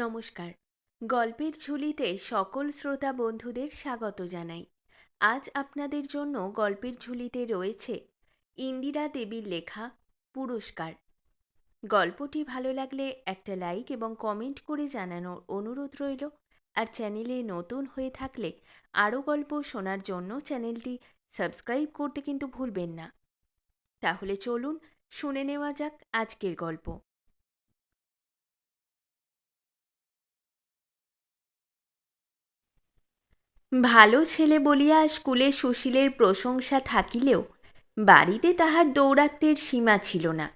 নমস্কার। গল্পের ঝুলিতে সকল শ্রোতা বন্ধুদের স্বাগত জানাই। আজ আপনাদের জন্য গল্পের ঝুলিতে রয়েছে ইন্দিরা দেবীর লেখা পুরস্কার। গল্পটি ভালো লাগলে একটা লাইক এবং কমেন্ট করে জানানোর অনুরোধ রইল। আর চ্যানেলে নতুন হয়ে থাকলে আরও গল্প শোনার জন্য চ্যানেলটি সাবস্ক্রাইব করতে কিন্তু ভুলবেন না। তাহলে চলুন শুনে নেওয়া যাক আজকের গল্প। ভালো ছেলে বলিয়া স্কুলে সুশীলের প্রশংসা থাকিলেও বাড়িতে তাহার দৌরাত্ম্যের সীমা ছিল না।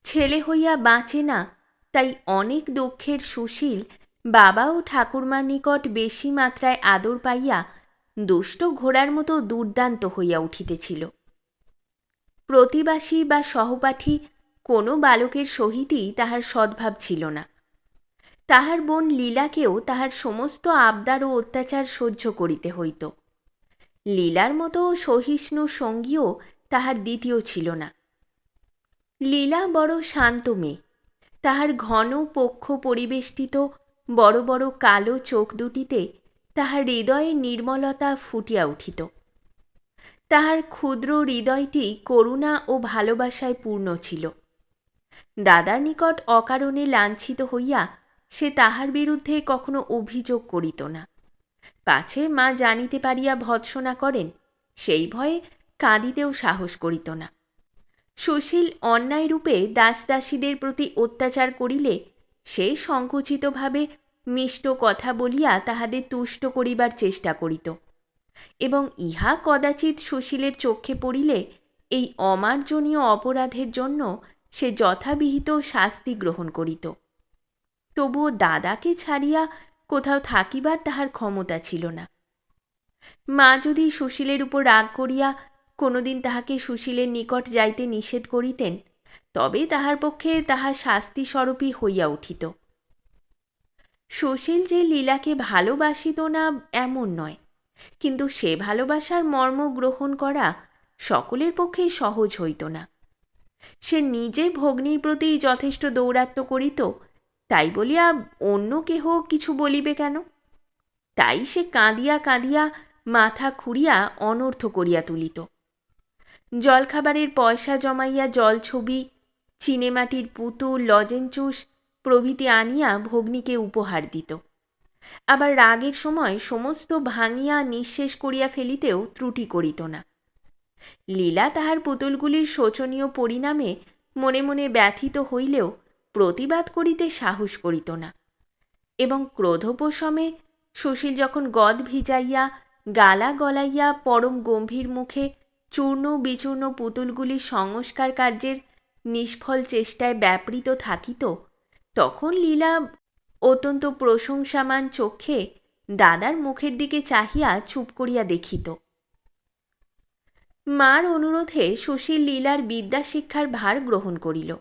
ছেলে হইয়া বাঁচে না, তাই অনেক দুঃখের সুশীল বাবা ও ঠাকুরমার নিকট বেশি মাত্রায় আদর পাইয়া দুষ্ট ঘোড়ার মতো দুর্দান্ত হইয়া উঠিতেছিল। প্রতিবাসী বা সহপাঠী কোনো বালকের সহিতই তাহার সদ্ভাব ছিল না। তাহার বোন লীলাকেও তাহার সমস্ত আবদার ও অত্যাচার সহ্য করিতে হইত। লীলার মতো সহিষ্ণু সঙ্গীও তাহার দ্বিতীয় ছিল না। লীলা বড় শান্ত মেয়ে। তাহার ঘন পক্ষ পরিবেষ্টিত বড় বড় কালো চোখ দুটিতে তাহার হৃদয়ের নির্মলতা ফুটিয়া উঠিত। তাহার ক্ষুদ্র হৃদয়টি করুণা ও ভালোবাসায় পূর্ণ ছিল। দাদার নিকট অকারণে লাঞ্ছিত হইয়া সে তাহার বিরুদ্ধে কখনো অভিযোগ করিত না। পাছে মা জানিতে পারিয়া ভৎসনা করেন, সেই ভয়ে কাঁদিতেও সাহস করিত না। সুশীল অন্যায়রূপে দাসদাসীদের প্রতি অত্যাচার করিলে সে সংকুচিতভাবে মিষ্ট কথা বলিয়া তাহাদের তুষ্ট করিবার চেষ্টা করিত, এবং ইহা কদাচিৎ সুশীলের চক্ষে পড়িলে এই অমার্জনীয় অপরাধের জন্য সে যথাবিহিত শাস্তি গ্রহণ করিত। তবুও দাদাকে ছাড়িয়া কোথাও থাকিবার তাহার ক্ষমতা ছিল না। মা যদি সুশীলের উপর রাগ করিয়া কোনোদিন তাহাকে সুশীলের নিকট যাইতে নিষেধ করিতেন, তবে তাহার পক্ষে তাহা শাস্তিস্বরূপই হইয়া উঠিত। সুশীল যে লীলাকে ভালোবাসিত না এমন নয়, কিন্তু সে ভালোবাসার মর্ম গ্রহণ করা সকলের পক্ষেই সহজ হইত না। সে নিজে ভগ্নীর প্রতি যথেষ্ট দৌরাত্ম্য করিত, তাই বলিয়া অন্য কেহ কিছু বলিবে কেন? তাই সে কাঁদিয়া কাঁদিয়া মাথা খুঁড়িয়া অনর্থ করিয়া তুলিত। জলখাবারের পয়সা জমাইয়া জলছবি, চিনেমাটির পুতুল, লজেঞ্চুস প্রভৃতি আনিয়া ভগ্নীকে উপহার দিত। আবার রাগের সময় সমস্ত ভাঙিয়া নিঃশেষ করিয়া ফেলিতেও ত্রুটি করিত না। লীলা তাহার পুতুলগুলির শোচনীয় পরিণামে মনে মনে ব্যথিত হইলেও প্রতিবাদ করিতে সাহস করিত না, এবং ক্রোধোপশমে সুশীল যখন গদ ভিজাইয়া গালা গলাইয়া পরম গম্ভীর মুখে চূর্ণ বিচূর্ণ পুতুলগুলি সংস্কার কার্যের নিষ্ফল চেষ্টায় ব্যাপৃত থাকিত, তখন লীলা অত্যন্ত প্রশংসামান চক্ষে দাদার মুখের দিকে চাহিয়া চুপ করিয়া দেখিত। মার অনুরোধে সুশীল লীলার বিদ্যা শিক্ষার ভার গ্রহণ করিল।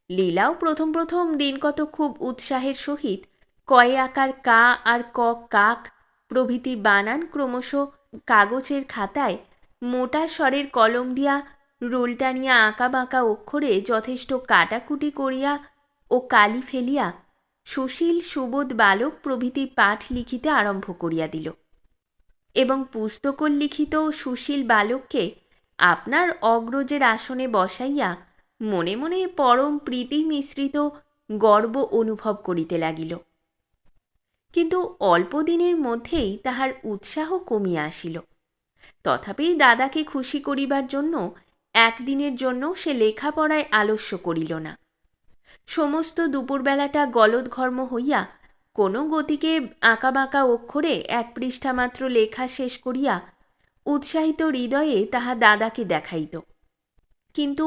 লীলাও প্রথম প্রথম দিনকত খুব উৎসাহের সহিত কয়ে আকার কা আর ক কাক প্রভৃতি বানান ক্রমশ কাগজের খাতায় মোটা স্বরের কলম দিয়া রুল টানিয়া আঁকা বাঁকা অক্ষরে যথেষ্ট কাটাকুটি করিয়া ও কালি ফেলিয়া সুশীল সুবোধ বালক প্রভৃতি পাঠ লিখিতে আরম্ভ করিয়া দিল, এবং পুস্তকোল্লিখিত সুশীল বালককে আপনার অগ্রজের আসনে বসাইয়া মনে মনে পরম প্রীতি মিশ্রিত গর্ব অনুভব করিতে লাগিল। কিন্তু অল্প দিনের মধ্যেই তাহার উৎসাহ কমিয়া আসিল। তথাপি দাদাকে খুশি করিবার জন্য একদিনের জন্য সে লেখাপড়ায় আলস্য করিল না। সমস্ত দুপুরবেলাটা গলদঘর্ম হইয়া কোনো গতিকে আঁকাবাঁকা অক্ষরে এক পৃষ্ঠা মাত্র লেখা শেষ করিয়া উৎসাহিত হৃদয়ে তাহা দাদাকে দেখাইত। কিন্তু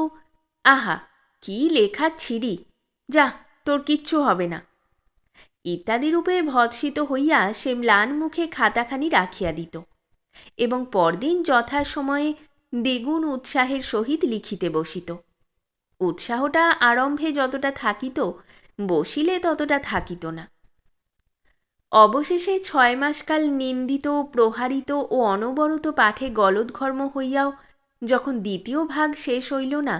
আহা, কি লেখা ছিরি, যা, তোর কিচ্ছু হবে না ইত্যাদি রূপে ভৎসিত হইয়া সে ম্লান মুখে খাতাখানি রাখিয়া দিত, এবং পরদিন যথাসময়ে দ্বিগুণ উৎসাহের সহিত লিখিতে বসিত। উৎসাহটা আরম্ভে যতটা থাকিত, বসিলে ততটা থাকিত না। অবশেষে 6 মাসকাল নিন্দিত, প্রহারিত ও অনবরত পাঠে গলদঘর্ম হইয়াও যখন দ্বিতীয় ভাগ শেষ হইল না,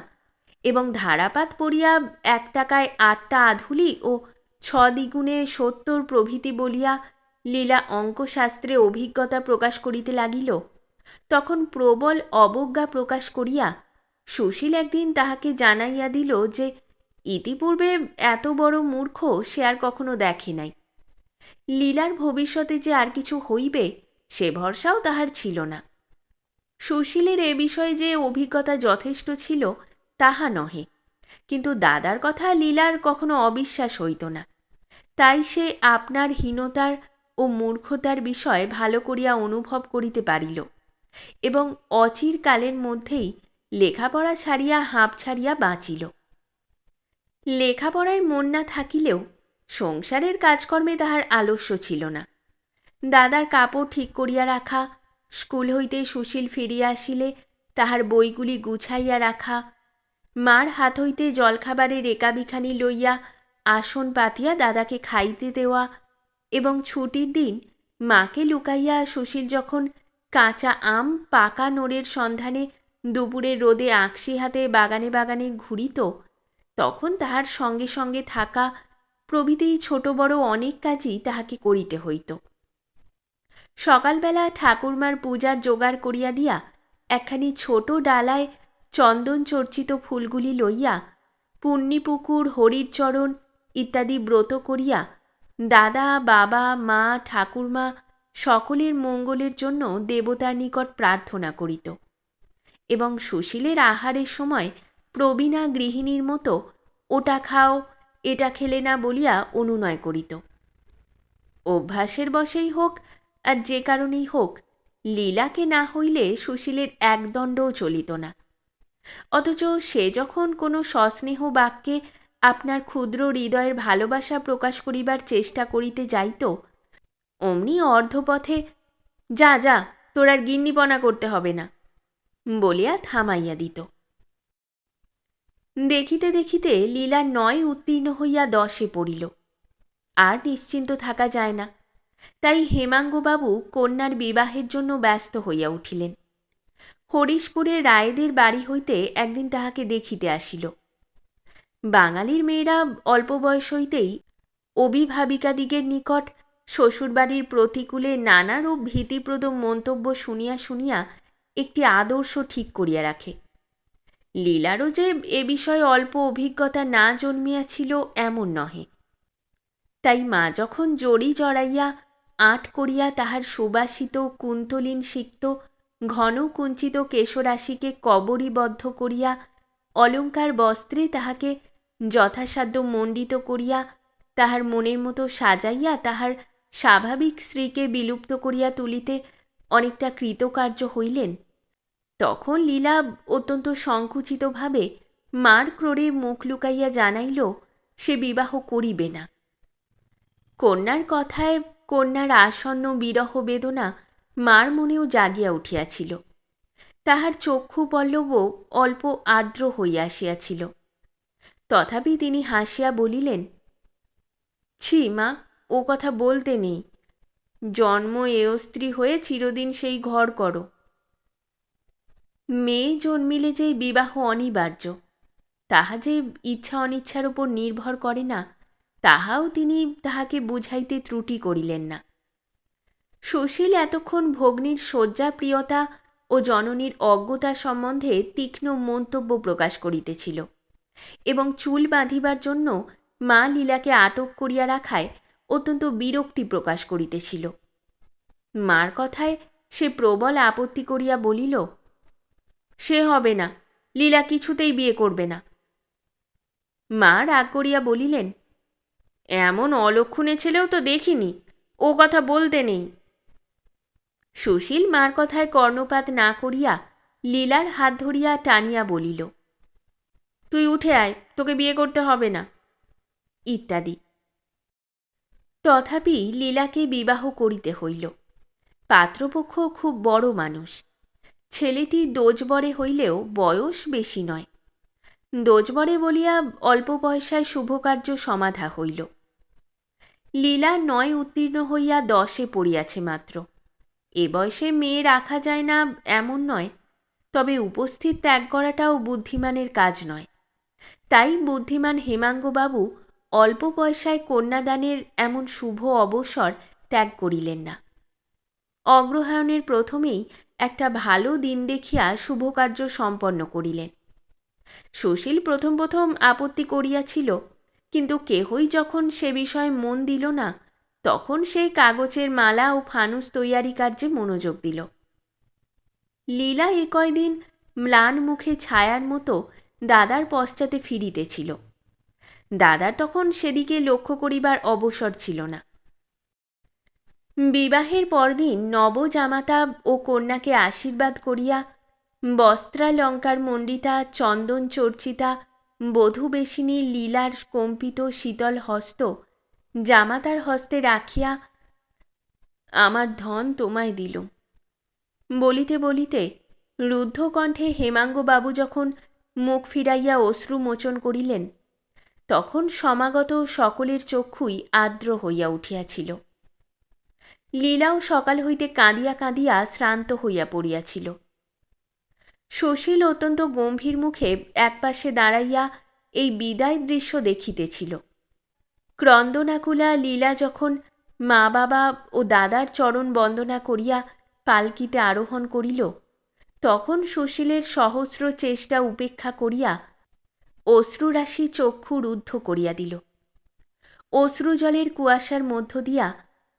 এবং ধারাপাত পড়িয়া 1 টাকায় 8টা আধুলি ও দ্বিগুণে 70 প্রভৃতি বলিয়া লীলা অঙ্কশাস্ত্রে অভিজ্ঞতা প্রকাশ করিতে লাগিল, তখন প্রবল অবজ্ঞা প্রকাশ করিয়া সুশীল একদিন তাহাকে জানাইয়া দিল যে ইতিপূর্বে এত বড় মূর্খ সে আর কখনো দেখে নাই। লীলার ভবিষ্যতে যে আর কিছু হইবে সে ভরসাও তাহার ছিল না। সুশীলের এ বিষয়ে যে অভিজ্ঞতা যথেষ্ট ছিল তাহা নহে, কিন্তু দাদার কথা লীলার কখনো অবিশ্বাস হইত না। তাই সে আপনার হীনতার ও মূর্খতার বিষয় ভালো করিয়া অনুভব করিতে পারিল এবং অচিরকালের মধ্যেই লেখাপড়া ছাড়িয়া হাঁপ ছাড়িয়া বাঁচিল। লেখাপড়ায় মন না থাকিলেও সংসারের কাজকর্মে তাহার আলস্য ছিল না। দাদার কাপড় ঠিক করিয়া রাখা, স্কুল হইতে সুশীল ফিরিয়া আসিলে তাহার বইগুলি গুছাইয়া রাখা, মার হাত হইতে জলখাবারের একাবিখানি লইয়া আসন পাতিয়া দাদাকে খাইতে দেওয়া এবং ছুটির দিন মাকে লুকাইয়া সুশীল যখন কাঁচা আম পাকা নোড়ের সন্ধানে দুপুরের রোদে আঁকশি হাতে বাগানে বাগানে ঘুরিত, তখন তাহার সঙ্গে সঙ্গে থাকা প্রভৃতি ছোট বড় অনেক কাজই তাহাকে করিতে হইত। সকালবেলা ঠাকুরমার পূজার জোগাড় করিয়া দিয়া একখানি ছোট ডালায় চন্দন চর্চিত ফুলগুলি লইয়া পুণ্যিপুকুর, হরির চরণ ইত্যাদি ব্রত করিয়া দাদা, বাবা, মা, ঠাকুরমা সকলের মঙ্গলের জন্য দেবতার নিকট প্রার্থনা করিত এবং সুশীলের আহারের সময় প্রবীণা গৃহিণীর মতো ওটা খাও এটা খেলে না বলিয়া অনুনয় করিত। অভ্যাসের বশেই হোক আর যে কারণেই হোক, লীলাকে না হইলে সুশীলের একদণ্ডও চলিত না। অথচ সে যখন কোনো সস্নেহ বাক্যে আপনার ক্ষুদ্র হৃদয়ের ভালোবাসা প্রকাশ করিবার চেষ্টা করিতে যাইত, অমনি অর্ধপথে যা যা, তোর আর গিন্নিপনা করতে হবে না বলিয়া থামাইয়া দিত। দেখিতে দেখিতে লীলা 9 উত্তীর্ণ হইয়া 10-এ পড়িল। আর নিশ্চিন্ত থাকা যায় না। তাই হেমাঙ্গবাবু কন্যার বিবাহের জন্য ব্যস্ত হইয়া উঠিলেন। হরিশপুরের রায়েদের বাড়ি হইতে একদিন তাহাকে দেখিতে আসিল। বাঙালির মেয়েরা অল্প বয়স হইতেই অভিভাবিকাদিগের নিকট শ্বশুরবাড়ির প্রতিকূলে নানারূপ ভীতিপ্রদ মন্তব্য শুনিয়া শুনিয়া একটি আদর্শ ঠিক করিয়া রাখে। লীলারও যে এ বিষয়ে অল্প অভিজ্ঞতা না জন্মিয়াছিল এমন নহে। তাই মা যখন জড়ি জড়াইয়া আঁট করিয়া তাহার সুবাসিত কুন্তলীন সিক্ত ঘন কুঞ্চিত কেশরাশিকে কবরীবদ্ধ করিয়া অলঙ্কার বস্ত্রে তাহাকে যথাসাধ্য মণ্ডিত করিয়া তাহার মনের মতো সাজাইয়া তাহার স্বাভাবিক স্ত্রীকে বিলুপ্ত করিয়া তুলিতে অনেকটা কৃতকার্য হইলেন, তখন লীলা অত্যন্ত সংকুচিতভাবে মার ক্রোড়ে মুখ লুকাইয়া জানাইল সে বিবাহ করিবে না। কন্যার কথায় কন্যার আসন্ন বিরহ বেদনা মার মনেও জাগিয়া উঠিয়াছিল। তাহার চক্ষু পল্লবও অল্প আর্দ্র হইয়া আসিয়াছিল। তথাপি তিনি হাসিয়া বলিলেন, ছি মা, ও কথা বলতে নেই। জন্ম এও স্ত্রী হয়ে চিরদিন সেই ঘর করো। মেয়ে জন্মিলে যে বিবাহ অনিবার্য, তাহা যে ইচ্ছা অনিচ্ছার উপর নির্ভর করে না, তাহাও তিনি তাহাকে বুঝাইতে ত্রুটি করিলেন না। সুশীল এতক্ষণ ভগ্নীর শয্যাপ্রিয়তা ও জননীর অজ্ঞতা সম্বন্ধে তীক্ষ্ণ মন্তব্য প্রকাশ করিতেছিল এবং চুল বাঁধিবার জন্য মা লীলাকে আটক করিয়া রাখায় অত্যন্ত বিরক্তি প্রকাশ করিতেছিল। মার কথায় সে প্রবল আপত্তি করিয়া বলিল, সে হবে না, লীলা কিছুতেই বিয়ে করবে না। মা রাগ করিয়া বলিলেন, এমন অলক্ষণে ছেলেও তো দেখিনি, ও কথা বলতে নেই। সুশীল মার কথায় কর্ণপাত না করিয়া লীলার হাত ধরিয়া টানিয়া বলিল, তুই উঠে আয়, তোকে বিয়ে করতে হবে না ইত্যাদি। তথাপি লীলাকে বিবাহ করিতে হইল। পাত্রপক্ষ খুব বড় মানুষ। ছেলেটি দোজবরে হইলেও বয়স বেশি নয়। দোজবরে বলিয়া অল্প পয়সায় শুভকার্য সমাধা হইল। লীলা 9 উত্তীর্ণ হইয়া 10-এ পড়িয়াছে মাত্র। এ বয়সে মেয়ে রাখা যায় না এমন নয়, তবে উপস্থিত ত্যাগ করাটাও বুদ্ধিমানের কাজ নয়। তাই বুদ্ধিমান হেমাঙ্গবাবু অল্প পয়সায় কন্যাদানের এমন শুভ অবসর ত্যাগ করিলেন না। অগ্রহায়ণের প্রথমেই একটা ভালো দিন দেখিয়া শুভকার্য সম্পন্ন করিলেন। সুশীল প্রথম প্রথম আপত্তি করিয়াছিল, কিন্তু কেহই যখন সে বিষয়ে মন দিল না, তখন সেই কাগজের মালা ও ফানুস তৈয়ারি কার্যে মনোযোগ দিল। লীলা এ কয়দিন ম্লান মুখে ছায়ার মতো দাদার পশ্চাতে ফিরিতেছিল। দাদার তখন সেদিকে লক্ষ্য করিবার অবসর ছিল না। বিবাহের পরদিন নবজামাতা ও কন্যাকে আশীর্বাদ করিয়া বস্ত্রালঙ্কার মণ্ডিতা চন্দন চর্চিতা বধূবেশিনী লীলার কম্পিত শীতল হস্ত জামাতার হস্তে রাখিয়া আমার ধন তোমায় দিলুম বলিতে বলিতে রুদ্ধ কণ্ঠে হেমাঙ্গবাবু যখন মুখ ফিরাইয়া অশ্রু মোচন করিলেন, তখন সমাগত সকলের চক্ষুই আর্দ্র হইয়া উঠিয়াছিল। লীলাও সকাল হইতে কাঁদিয়া কাঁদিয়া শ্রান্ত হইয়া পড়িয়াছিল। সুশীল অত্যন্ত গম্ভীর মুখে একপাশে দাঁড়াইয়া এই বিদায় দৃশ্য দেখিতেছিল। ক্রন্দনাকুলা লীলা যখন মা বাবা ও দাদার চরণ বন্দনা করিয়া পালকিতে আরোহণ করিল, তখন সুশীলের সহস্র চেষ্টা উপেক্ষা করিয়া অশ্রুরাশি চক্ষু রুদ্ধ করিয়া দিল। অশ্রুজলের কুয়াশার মধ্য দিয়া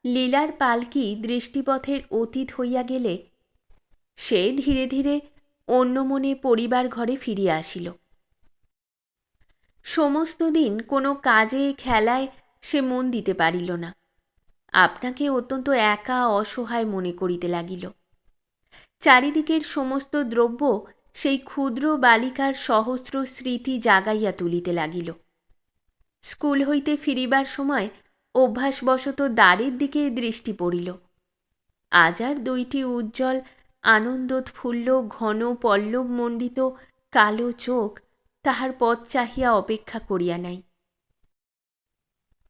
লীলার পালকি দৃষ্টিপথের অতীত হইয়া গেলে সে ধীরে ধীরে অন্য মনে পরিবার ঘরে ফিরিয়া আসিল। সমস্ত দিন কোনো কাজে খেলায় সে মন দিতে পারিল না। আপনাকে অত্যন্ত একা অসহায় মনে করিতে লাগিল। চারিদিকের সমস্ত দ্রব্য সেই ক্ষুদ্র বালিকার সহস্র স্মৃতি জাগাইয়া তুলিতে লাগিল। স্কুল হইতে ফিরিবার সময় অভ্যাসবশত দ্বারের দিকে দৃষ্টি পড়িল। আজ আর দুইটি উজ্জ্বল আনন্দোৎফুল্ল ঘন পল্লবমণ্ডিত কালো চোখ তাহার পথ চাহিয়া অপেক্ষা করিয়া নাই।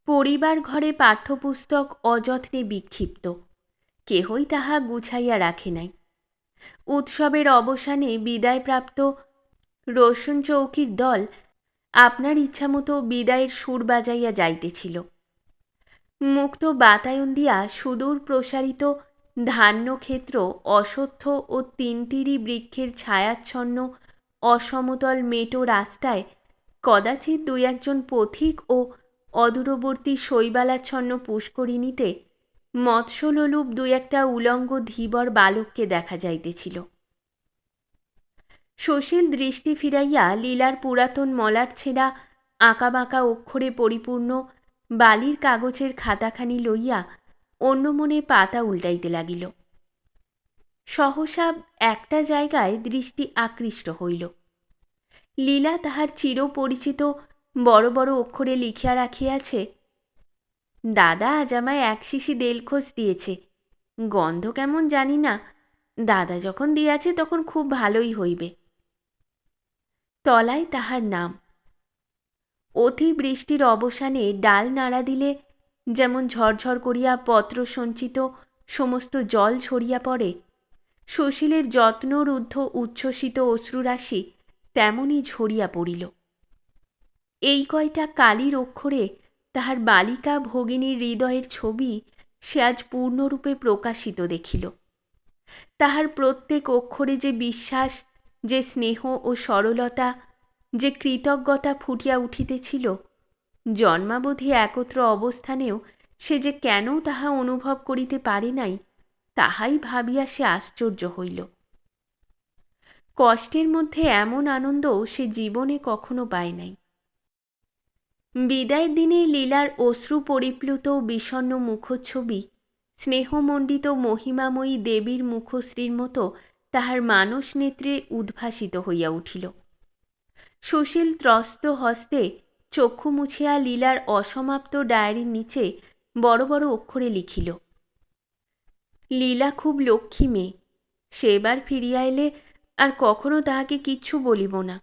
পরিবার ঘরে পাঠ্যপুস্তক অযত্নে বিক্ষিপ্ত, কেহই তাহা গুছাইয়া রাখে নাই। উৎসবের অবসানে বিদায়প্রাপ্ত রসুন চৌকির দল আপনার ইচ্ছামতো বিদায়ের সুর বাজাইয়া যাইতেছিল। মুক্ত বাতায়ন দিয়া সুদূর প্রসারিত ধান্যক্ষেত্র, অশ্বত্থ ও তিনতিরি বৃক্ষের ছায়াচ্ছন্ন অসমতল মেটো রাস্তায় কদাচিৎ দুই একজন পথিক ও অদূরবর্তী শৈবালাচ্ছন্ন পুষ্করিণীতে মৎস্যলোলুপ দুই একটা উলঙ্গ ধীবর বালককে দেখা যাইতেছিল। সুশীল দৃষ্টি ফিরাইয়া লীলার পুরাতন মলার ছেঁড়া আঁকাবাঁকা অক্ষরে পরিপূর্ণ বালির কাগজের খাতাখানি লইয়া অন্য মনে পাতা উল্টাইতে লাগিল। সহসা একটা জায়গায় দৃষ্টি আকৃষ্ট হইল। লীলা তাহার চিরপরিচিত বড় বড় অক্ষরে লিখিয়া রাখিয়াছে, দাদা আজ আমায় এক শিশি দেলখোস দিয়েছে, গন্ধ কেমন জানি না, দাদা যখন দিয়াছে তখন খুব ভালোই হইবে। তলায় তাহার নাম। অতি বৃষ্টির অবসানে ডাল নাড়া দিলে যেমন ঝরঝর করিয়া পত্র সঞ্চিত সমস্ত জল ঝরিয়া পড়ে, সুশীলের যত্নরুদ্ধ উচ্ছ্বসিত অশ্রুরাশি তেমনই ঝরিয়া পড়িল। এই কয়টা কালির অক্ষরে তাহার বালিকা ভগিনীর হৃদয়ের ছবি সে আজ পূর্ণরূপে প্রকাশিত দেখিল। তাহার প্রত্যেক অক্ষরে যে বিশ্বাস, যে স্নেহ ও সরলতা, যে কৃতজ্ঞতা ফুটিয়া উঠিতেছিল, জন্মাবধি একত্র অবস্থানেও সে যে কেন তাহা অনুভব করিতে পারে নাই, তাহাই ভাবিয়া সে আশ্চর্য হইল। কষ্টের মধ্যে এমন আনন্দ সে জীবনে কখনো পায় নাই। বিদায়ের দিনে লীলার অশ্রু পরিপ্লুত বিষণ্ণ মুখচ্ছবি স্নেহমণ্ডিত মহিমাময়ী দেবীর মুখশ্রীর মতো তাহার মানস নেত্রে উদ্ভাসিত হইয়া উঠিল। সুশীল ত্রস্ত হস্তে চক্ষু মুছিয়া লীলার অসমাপ্ত ডায়েরির নিচে বড় বড় অক্ষরে লিখিল, লীলা খুব লক্ষ্মী মেয়ে, সেবার ফিরিয়া এলে আর কখনো তাহাকে কিচ্ছু বলিব না,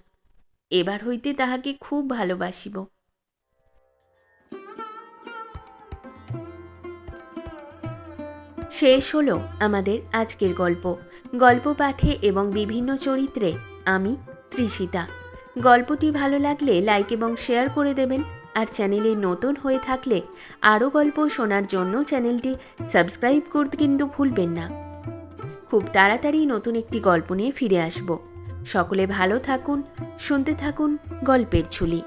এবার হইতে তাহাকে খুব ভালোবাসিব। শেষ হলো আমাদের আজকের গল্প। গল্প পাঠে এবং বিভিন্ন চরিত্রে আমি তৃষিতা। গল্পটি ভালো লাগলে লাইক এবং শেয়ার করে দেবেন। আর চ্যানেলে নতুন হয়ে থাকলে আরও গল্প শোনার জন্য চ্যানেলটি সাবস্ক্রাইব করতে কিন্তু ভুলবেন না। খুব তাড়াতাড়ি নতুন একটি গল্প নিয়ে ফিরে আসব। সকলে ভালো থাকুন, শুনতে থাকুন গল্পের ঝুলি।